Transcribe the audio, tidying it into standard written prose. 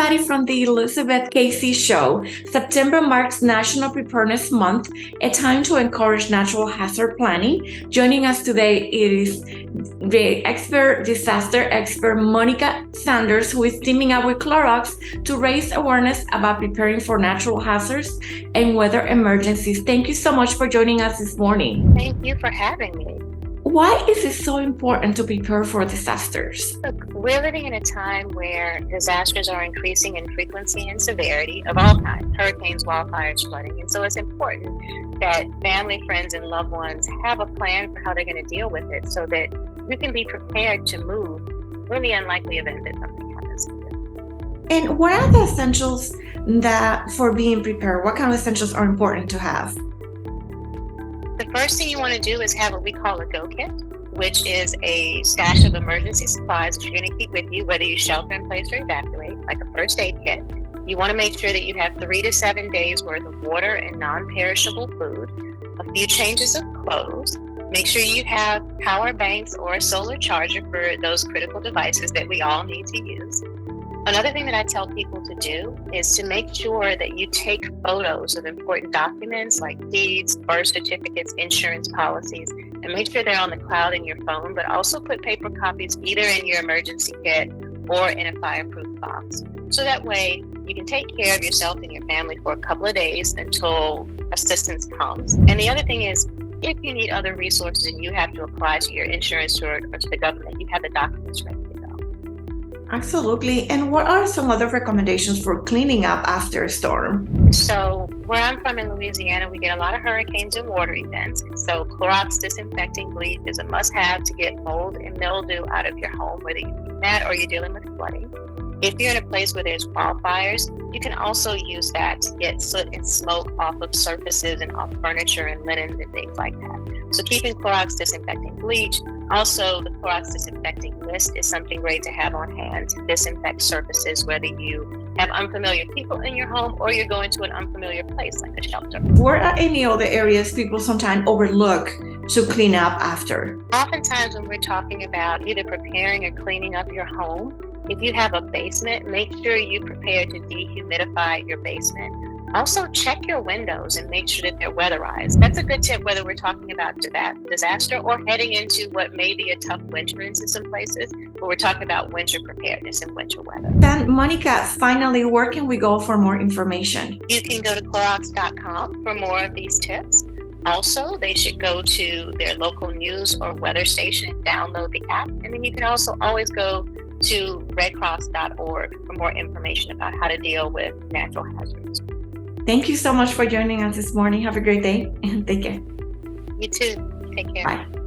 everybody from the Elizabeth Casey Show. September marks National Preparedness Month, a time to encourage natural hazard planning. Joining us today is the disaster expert, Monica Sanders, who is teaming up with Clorox to raise awareness about preparing for natural hazards and weather emergencies. Thank you so much for joining us this morning. Thank you for having me. Why is it so important to prepare for disasters? Look, we're living in a time where disasters are increasing in frequency and severity of all kinds, hurricanes, wildfires, flooding. And so it's important that family, friends, and loved ones have a plan for how they're going to deal with it so that you can be prepared to move in the unlikely event that something happens to you. And what are the essentials for being prepared? What kind of essentials are important to have? The first thing you want to do is have what we call a go kit, which is a stash of emergency supplies that you're going to keep with you, whether you shelter in place or evacuate, like a first aid kit. You want to make sure that you have 3 to 7 days worth of water and non-perishable food, a few changes of clothes. Make sure you have power banks or a solar charger for those critical devices that we all need to use. Another thing that I tell people to do is to make sure that you take photos of important documents like deeds, birth certificates, insurance policies, and make sure they're on the cloud in your phone, but also put paper copies either in your emergency kit or in a fireproof box. So that way you can take care of yourself and your family for a couple of days until assistance comes. And the other thing is, if you need other resources and you have to apply to your insurance or to the government, you have the documents ready. Absolutely. And what are some other recommendations for cleaning up after a storm? So where I'm from in Louisiana, we get a lot of hurricanes and water events. So Clorox disinfecting bleach is a must-have to get mold and mildew out of your home, whether you do that or you're dealing with flooding. If you're in a place where there's wildfires, you can also use that to get soot and smoke off of surfaces and off furniture and linens and things like that. So keeping Clorox disinfecting bleach. Also, the Clorox disinfecting mist is something great to have on hand to disinfect surfaces, whether you have unfamiliar people in your home or you're going to an unfamiliar place like a shelter. What are any other areas people sometimes overlook to clean up after? Oftentimes when we're talking about either preparing or cleaning up your home, if you have a basement, make sure you prepare to dehumidify your basement. Also, check your windows and make sure that they're weatherized. That's a good tip whether we're talking about disaster or heading into what may be a tough winter in some places, but we're talking about winter preparedness and winter weather. Then, Monica, finally, where can we go for more information? You can go to Clorox.com for more of these tips. Also, they should go to their local news or weather station and download the app. And then you can also always go to redcross.org for more information about how to deal with natural hazards. Thank you so much for joining us this morning. Have a great day and take care. You too. Take care. Bye.